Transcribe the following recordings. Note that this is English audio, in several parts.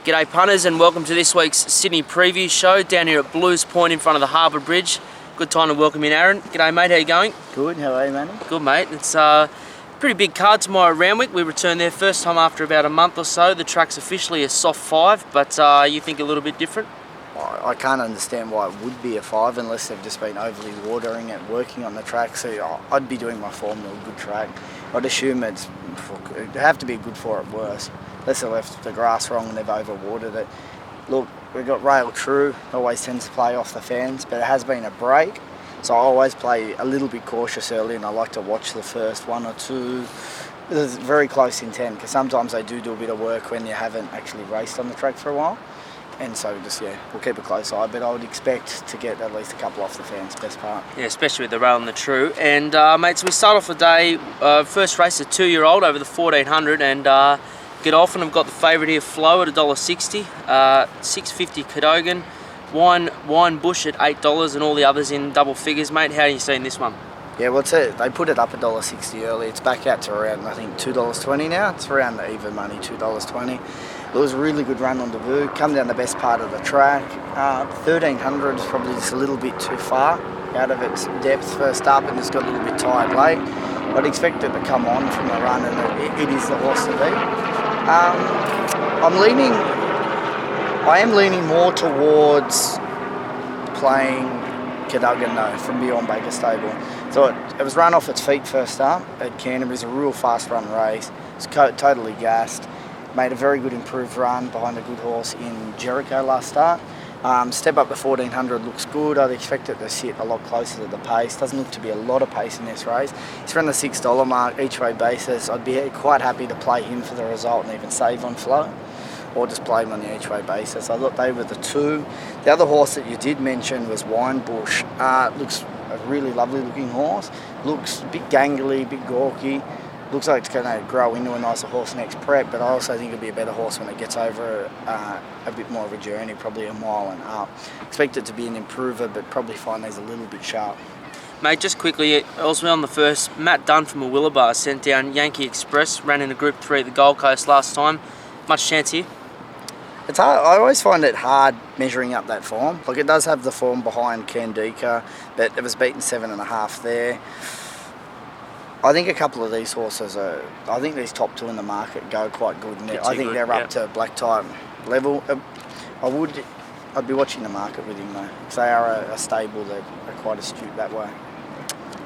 G'day punters and welcome to this week's Sydney preview show down here at Blues Point in front of the Harbour Bridge. Good time to welcome in Aaron. G'day mate, how you going? Good, how are you, Manny? Good mate. It's a pretty big card tomorrow at Randwick. We return there first time after about a month or so. The track's officially a soft 5, but you think a little bit different? I can't understand why it would be a 5 unless they've just been overly watering it, working on the track. So I'd be doing my formula, good track. I'd assume it'd have to be good for it worse. Unless they left the grass wrong and they've overwatered it. Look, we've got Rail True, always tends to play off the fans, but it has been a break. So I always play a little bit cautious early and I like to watch the first one or two. It's very close in 10 because sometimes they do a bit of work when you haven't actually raced on the track for a while. And so we'll keep a close eye, but I would expect to get at least a couple off the fans, best part. Yeah, especially with the Rail and the True. And mate, so we start off the day, first race, a 2-year-old over the 1400 and get off, and I've got the favourite here, Flow at $1.60, $6.50 Cadogan, Wine Bush at $8, and all the others in double figures, mate. How are you seeing this one? Yeah, well, they put it up $1.60 early. It's back out to around, I think, $2.20 now. It's around the even money, $2.20. It was a really good run on debut. Come down the best part of the track. 1300 is probably just a little bit too far out of its depth first up, and it's got a little bit tired late. I'd expect it to come on from the run, and it is the horse to beat. I am leaning more towards playing Cadogan though from beyond Baker Stable. So it was run off its feet first up at Canterbury. It's a real fast run race. It's totally gassed. Made a very good improved run behind a good horse in Jericho last start. Step up to 1400 looks good. I'd expect it to sit a lot closer to the pace. Doesn't look to be a lot of pace in this race. It's around the $6 mark each way basis. I'd be quite happy to play him for the result and even save on Flow, or just play him on the each way basis. I thought they were the two. The other horse that you did mention was Wine Bush. Looks a really lovely looking horse. Looks a bit gangly, a bit gawky. Looks like it's going to grow into a nicer horse next prep, but I also think it'll be a better horse when it gets over a bit more of a journey, probably a mile and up. Expect it to be an improver, but probably find these a little bit sharp. Mate, just quickly, also on the first, Matt Dunn from Awillaba sent down Yankee Express, ran in a Group 3 at the Gold Coast last time. Much chance here? It's hard. I always find it hard measuring up that form. Like, it does have the form behind Candika, but it was beaten 7.5 there. I think a couple of these horses I think these top two in the market go quite good. And I think they're up to black type level. I'd be watching the market with him though, because they are a stable that are quite astute that way.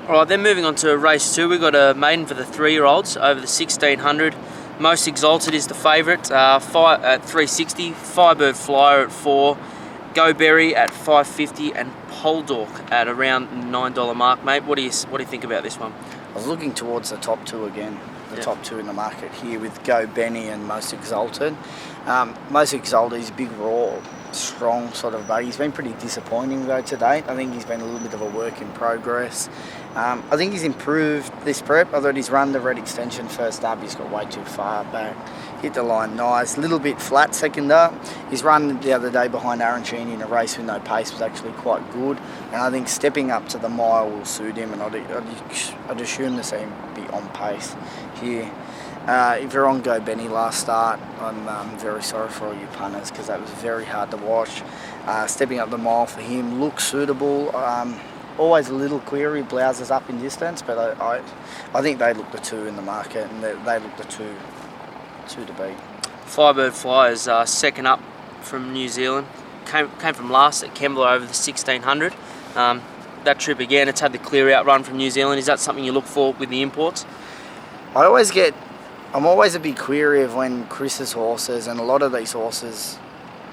Alright, then moving on to race 2, we've got a maiden for the 3-year-olds over the 1600. Most Exalted is the favourite, at $3.60, Firebird Flyer at $4, Go Berry at $5.50, and Poldork at around $9 mark, mate. What do you think about this one? I was looking towards the top two again, top two in the market here with Go Benny and Most Exalted. Most Exalted is a big, raw, strong sort of buggy. He's been pretty disappointing though to date. I think he's been a little bit of a work in progress. I think he's improved this prep. I thought he's run the red extension first up. He's got way too far back. Hit the line nice. A little bit flat second up. His run the other day behind Arancini in a race with no pace was actually quite good. And I think stepping up to the mile will suit him. And I'd assume to see him be on pace here. If you're on Go Benny last start, I'm very sorry for all you punters because that was very hard to watch. Stepping up the mile for him looks suitable. Always a little query, blouses up in distance, but I think they look the two in the market, and they look the two to beat. Firebird Flyers second up from New Zealand. Came from last at Kembla over the 1600. That trip again, it's had the clear out run from New Zealand. Is that something you look for with the imports? I'm always a bit query of when Chris's horses, and a lot of these horses,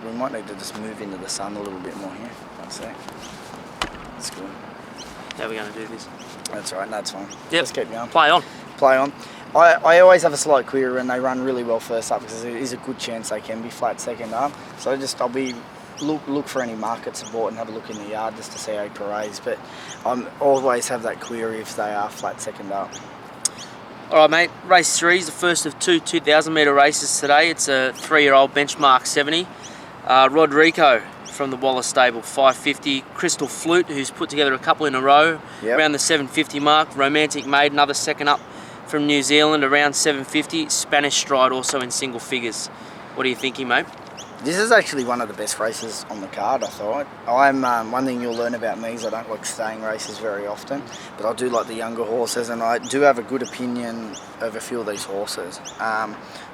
we might need to just move into the sun a little bit more here. Let's see. That's good. How are we going to do this? That's right, that's fine. Yep. Just keep going. Play on. I always have a slight query when they run really well first up because there is a good chance they can be flat second up. So look for any market support and have a look in the yard just to see how he parades. But I always have that query if they are flat second up. Alright mate, race 3 is the first of two 2,000 metre races today. It's a 3-year-old benchmark 70. Rodrigo from the Wallace stable, $5.50. Crystal Flute, who's put together a couple in a row, around the $7.50 mark. Romantic Maid, another second up from New Zealand, around $7.50. Spanish Stride also in single figures. What are you thinking, mate? This is actually one of the best races on the card, I thought. One thing you'll learn about me is I don't like staying races very often, but I do like the younger horses, and I do have a good opinion of a few of these horses.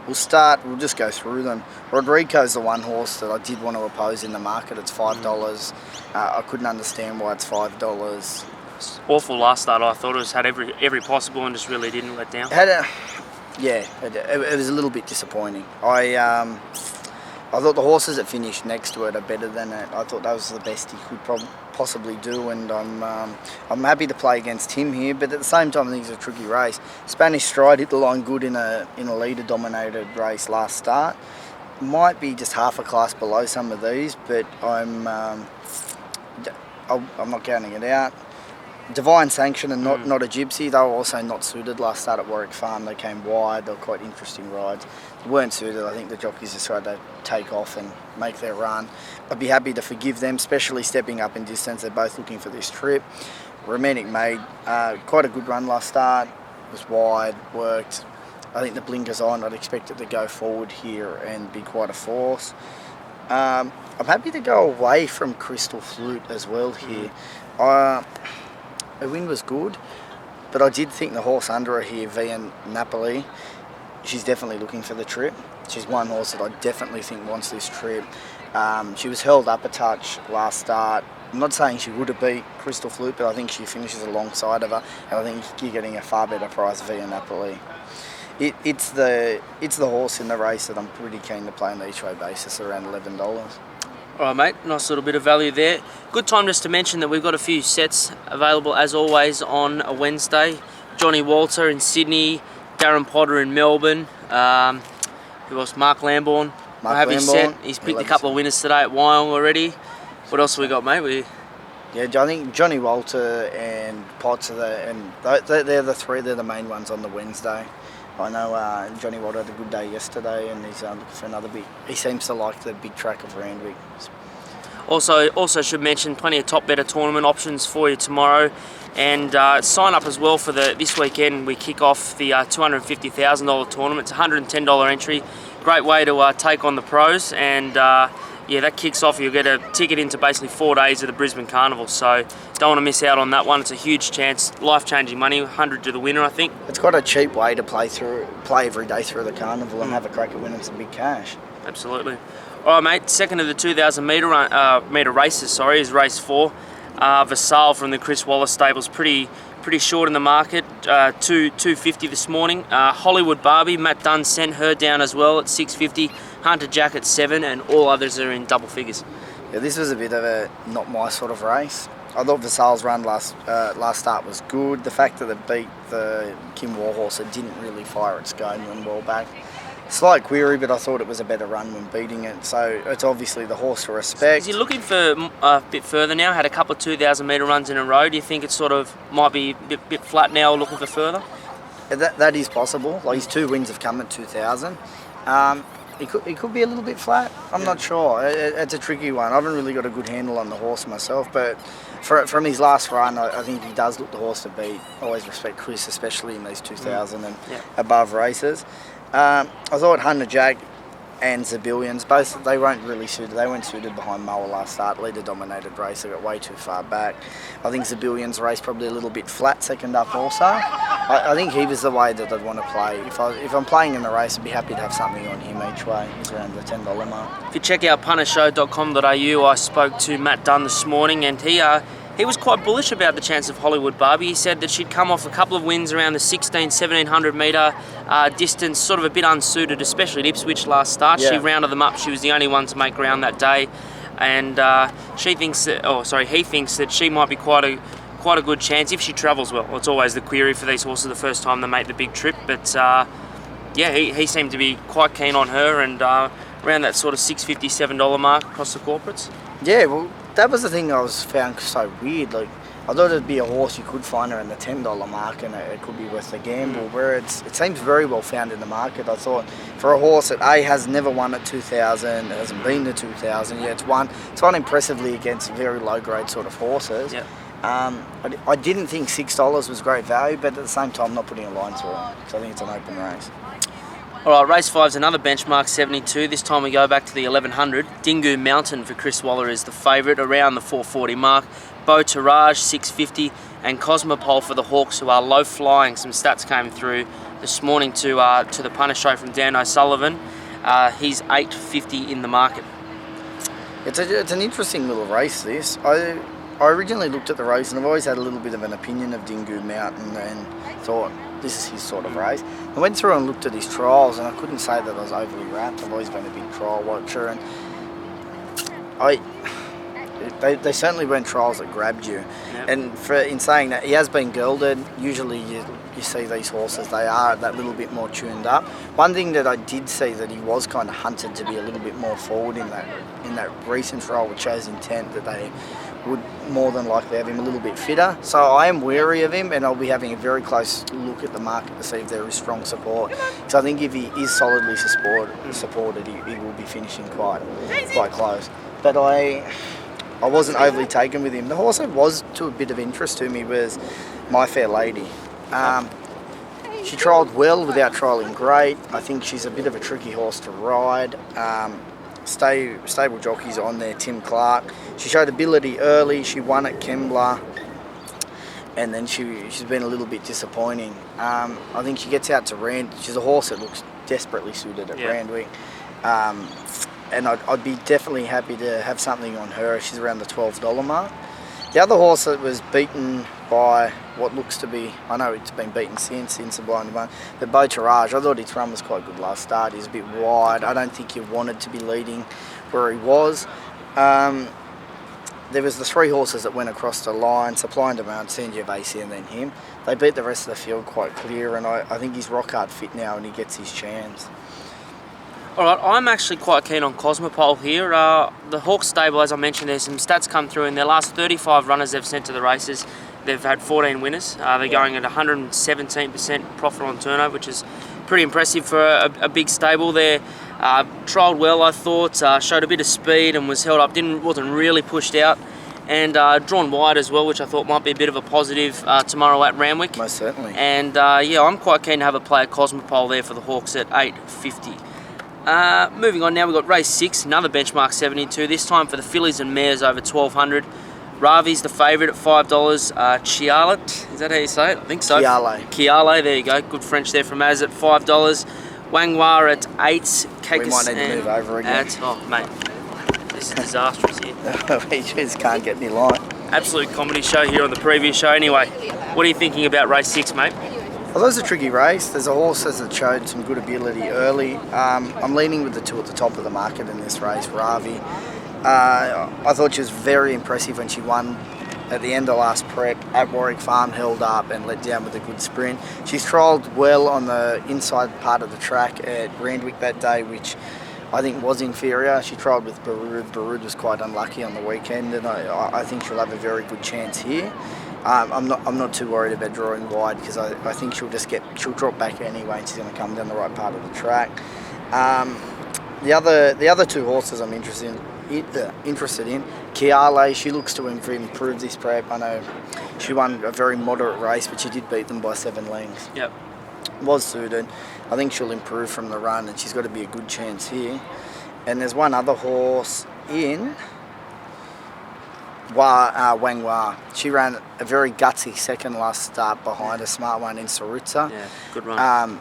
We'll just go through them. Rodrigo's the one horse that I did want to oppose in the market. It's $5. I couldn't understand why it's $5. Awful last start. I thought it had every possible and just really didn't let down. It was a little bit disappointing. I thought the horses that finished next to it are better than it. I thought that was the best he could possibly do, and I'm happy to play against him here. But at the same time, I think it's a tricky race. Spanish Stride hit the line good in a leader-dominated race last start. Might be just half a class below some of these, but I'm not counting it out. Divine Sanction and not a Gypsy. They were also not suited last start at Warwick Farm. They came wide. They were quite interesting rides. They weren't suited. I think the jockeys just tried to take off and make their run. I'd be happy to forgive them, especially stepping up in distance. They're both looking for this trip. Romantic made quite a good run last start. Was wide, worked. I think the blinkers on. I'd expect it to go forward here and be quite a force. I'm happy to go away from Crystal Flute as well here. The win was good, but I did think the horse under her here, Via Napoli, she's definitely looking for the trip. She's one horse that I definitely think wants this trip. She was held up a touch last start. I'm not saying she would have beat Crystal Flute, but I think she finishes alongside of her, and I think you're getting a far better price, Via Napoli. It's the horse in the race that I'm pretty keen to play on the each way basis, around $11. All right, mate, nice little bit of value there. Good time just to mention that we've got a few sets available, as always, on a Wednesday. Johnny Walter in Sydney, Darren Potter in Melbourne, who else? Mark Lambourne. His set. He's picked a couple of winners today at Wyong already. What else have we got, mate? I think Johnny Walter and Potts they're the three. They're the main ones on the Wednesday. I know Johnny Walter had a good day yesterday, and he's looking for another big. He seems to like the big track of Randwick. Also should mention plenty of top better tournament options for you tomorrow, and sign up as well for this weekend. We kick off the $250,000 tournament. It's a $110 entry. Great way to take on the pros, and that kicks off. You'll get a ticket into basically 4 days of the Brisbane Carnival, so don't want to miss out on that one. It's a huge chance, life-changing money, 100 to the winner, I think. It's quite a cheap way to play every day through the Carnival and have a crack at winning some big cash. Absolutely. All right, mate, second of the 2,000 metre races, is race 4. Vassal from the Chris Wallace stables, pretty short in the market, 250 this morning. Hollywood Barbie, Matt Dunn sent her down as well at 650. Hunter Jack at 7, and all others are in double figures. Yeah, this was a bit of a not my sort of race. I thought Vassal's run last start was good. The fact that it beat the Kim Warhorse, it didn't really fire its go and went well back. Slight query, but I thought it was a better run when beating it. So it's obviously the horse to respect. Is he looking for a bit further now? Had a couple of 2,000 metre runs in a row. Do you think it sort of might be a bit flat now, looking for further? That is possible. Like his 2 wins have come at 2,000. It could be a little bit flat. I'm not sure. It's a tricky one. I haven't really got a good handle on the horse myself, but from his last run, I think he does look the horse to beat. I always respect Chris, especially in these 2,000 and above races. I thought Hunter Jack and Zabillions, both they weren't suited behind Moa last start. Leader dominated race, they got way too far back. I think Zabillions race probably a little bit flat second up also. I think he was the way that I'd want to play. If I'm playing in the race, I'd be happy to have something on him each way. He's around the $10 mark. If you check out puntershow.com.au, I spoke to Matt Dunn this morning, and he was quite bullish about the chance of Hollywood Barbie. He said that she'd come off a couple of wins around the 1,700 metre distance, sort of a bit unsuited, especially at Ipswich last start. Yeah. She rounded them up. She was the only one to make ground that day, and he thinks that she might be quite a good chance if she travels well. It's always the query for these horses the first time they make the big trip, but he seemed to be quite keen on her, and around that sort of $6.50, $7 mark across the corporates. Yeah, well, that was the thing I found so weird. Like, I thought it'd be a horse you could find her in the $10 mark, and it could be worth the gamble. Where it seems very well found in the market. I thought for a horse that has never won at 2,000, hasn't been to 2,000. Yeah, it's won impressively against very low grade sort of horses. Yeah. I didn't think $6 was great value, but at the same time, I'm not putting a line through it because I think it's an open race. Alright, race 5 is another benchmark 72. This time we go back to the 1100. Dingu Mountain for Chris Waller is the favourite, around the 440 mark. Beau Taraj 650, and Cosmopole for the Hawks, who are low flying. Some stats came through this morning to the punter show from Dan O'Sullivan. He's 850 in the market. It's an interesting little race, this. I originally looked at the race and I've always had a little bit of an opinion of Dingu Mountain and thought this is his sort of race. I went through and looked at his trials and I couldn't say that I was overly wrapped. I've always been a big trial watcher, and they certainly weren't trials that grabbed you. Yep. And in saying that, he has been gelded. Usually you see these horses, they are that little bit more tuned up. One thing that I did see, that he was kind of hunted to be a little bit more forward in that recent trial, which shows intent that they would more than likely have him a little bit fitter. So I am wary of him, and I'll be having a very close look at the market to see if there is strong support. So I think if he is solidly supported, he will be finishing quite close. But I wasn't overly taken with him. The horse that was to a bit of interest to me was My Fair Lady. She trialled well without trialling great. I think she's a bit of a tricky horse to ride. Stable jockeys on there, Tim Clark. She showed ability early. She won at Kembla, and then she's been a little bit disappointing. I think she gets out to Rand. She's a horse that looks desperately suited at Randwick. And I'd be definitely happy to have something on her. She's around the $12 mark. The other horse that was beaten by what looks to be, I know it's been beaten since the blind one, but Beau Taraj, I thought his run was quite good last start. He's a bit wide. I don't think he wanted to be leading where he was. There was the 3 horses that went across the line, Supply and Demand, Sangiovese, and then him. They beat the rest of the field quite clear, and I think he's rock hard fit now and he gets his chance. Alright, I'm actually quite keen on Cosmopole here. The Hawks stable, as I mentioned, there's some stats come through. In their last 35 runners they've sent to the races, they've had 14 winners. They're going at 117% profit on turnover, which is pretty impressive for a big stable there. Trialled well, I thought, showed a bit of speed and was held up, wasn't really pushed out. And drawn wide as well, which I thought might be a bit of a positive tomorrow at Randwick. Most certainly. And yeah, I'm quite keen to have a play at Cosmopole there for the Hawks at 850. Moving on now, we've got race 6, another benchmark 72, this time for the fillies and mares over 1200. Ravi's the favourite at $5. Chialet, is that how you say it? I think so. Chiale, there you go. Good French there from Az at $5. Wangwa at 8. We might need to move over again. Oh, mate, this is disastrous here. We just can't get any light. Absolute comedy show here on the previous show. Anyway, what are you thinking about race 6, mate? Well, that was a tricky race. There's a horse that showed some good ability early. I'm leaning with the 2 at the top of the market in this race, Ravi. I thought she was very impressive when she won at the end of last prep at Warwick Farm, held up and let down with a good sprint. She's trialled well on the inside part of the track at Randwick that day, which I think was inferior. She trialled with Barud. Barud was quite unlucky on the weekend, and I think she'll have a very good chance here. I'm not too worried about drawing wide, because I think she'll drop back anyway, and she's going to come down the right part of the track. The other 2 horses I'm interested in, Chiale, she looks to improve this prep. I know she won a very moderate race, but she did beat them by 7 lengths. Yep. Was suited. I think she'll improve from the run, and she's got to be a good chance here. And there's one other horse in Wangwa. She ran a very gutsy second last start behind a smart one in Sarutsa. Yeah, good run.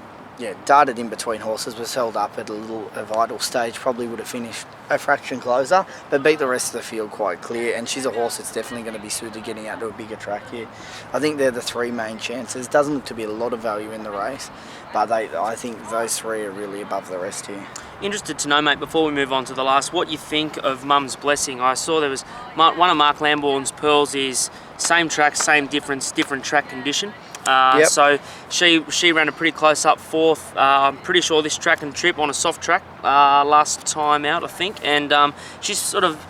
Darted in between horses, was held up at a vital stage, probably would have finished a fraction closer, but beat the rest of the field quite clear, and she's a horse that's definitely going to be suited getting out to a bigger track here. I think they're the 3 main chances. Doesn't look to be a lot of value in the race, but I think those 3 are really above the rest here. Interested to know, mate, before we move on to the last, what you think of Mum's Blessing. I saw there was one of Mark Lambourne's pearls is same track, same difference, different track condition. Yep. So she ran a pretty close up 4th. I'm pretty sure this track and trip on a soft track last time out, I think. And she's sort of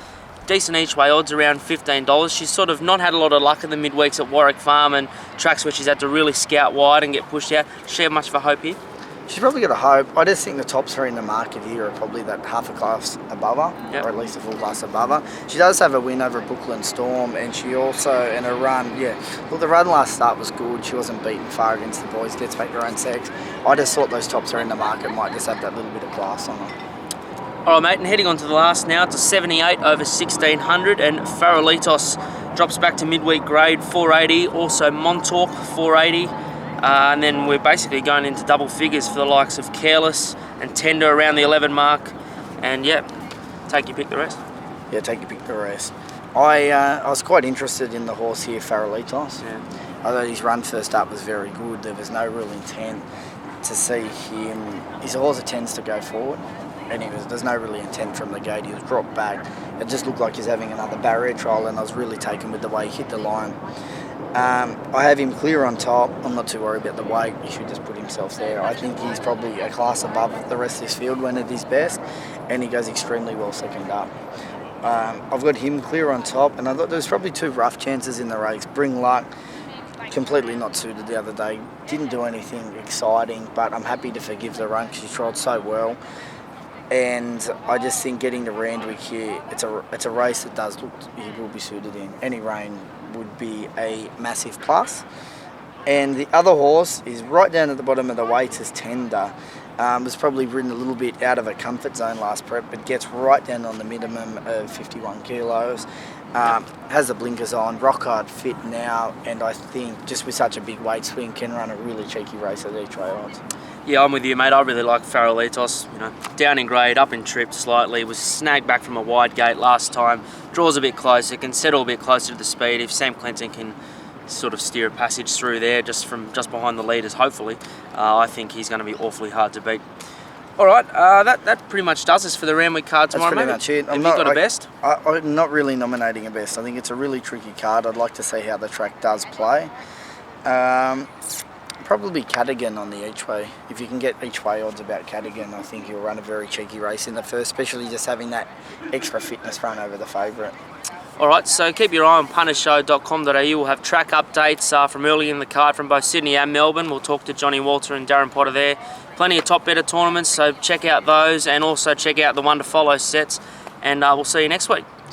decent each way, odds around $15. She's sort of not had a lot of luck in the midweeks at Warwick Farm and tracks where she's had to really scout wide and get pushed out. Does she have much of a hope here? She's probably got a hope. I just think the top three in the market here are probably that half a class above her, Yep. or at least a full class above her. She does have a win over Brooklyn Storm, and she also, in a run, well, the run last start was good. She wasn't beaten far against the boys, gets back her own sex. I just thought those top three in the market might just have that little bit of class on them. All right, mate, and heading on to the last now, it's a 78 over 1600, and Farolitos drops back to midweek grade 480, also Montauk 480, and then we're basically going into double figures for the likes of Careless and Tender around the 11 mark, and yeah, take your pick the rest. Yeah, take your pick the rest. I was quite interested in the horse here, Farolitos. Yeah. Although his run first up was very good, there was no real intent to see him. He's a horse that tends to go forward, and there's no really intent from the gate. He was dropped back. It just looked like he's having another barrier trial, and I was really taken with the way he hit the line. I have him clear on top. I'm not too worried about the weight. He should just put himself there. I think he's probably a class above the rest of this field when at his best, and he goes extremely well second up. I've got him clear on top, and I thought there's probably two rough chances in the race. Bring Luck, completely not suited the other day. Didn't do anything exciting, but I'm happy to forgive the run because he trialled so well. And I just think getting to Randwick here, it's a race that does look he will be suited in. Any rain would be a massive plus. And the other horse is right down at the bottom of the weights as Tender. Was probably ridden a little bit out of a comfort zone last prep, but gets right down on the minimum of 51 kilos. Has the blinkers on, rock hard fit now, and I think just with such a big weight swing can run a really cheeky race at each way odds. Yeah, I'm with you, mate. I really like Farolitos. Down in grade, up in trip slightly. Was snagged back from a wide gate last time. Draws a bit closer, can settle a bit closer to the speed. If Sam Clinton can sort of steer a passage through there just behind the leaders, hopefully, I think he's going to be awfully hard to beat. All right, that pretty much does us for the Randwick card tomorrow, mate. That's pretty much it. Have you got a best? I'm not really nominating a best. I think it's a really tricky card. I'd like to see how the track does play. Probably Cadogan on the each way. If you can get each way odds about Cadogan, I think he'll run a very cheeky race in the first, especially just having that extra fitness run over the favourite. All right, so keep your eye on puntershow.com.au. We'll have track updates from early in the card from both Sydney and Melbourne. We'll talk to Johnny Walter and Darren Potter there. Plenty of top better tournaments, so check out those and also check out the one to follow sets. And we'll see you next week.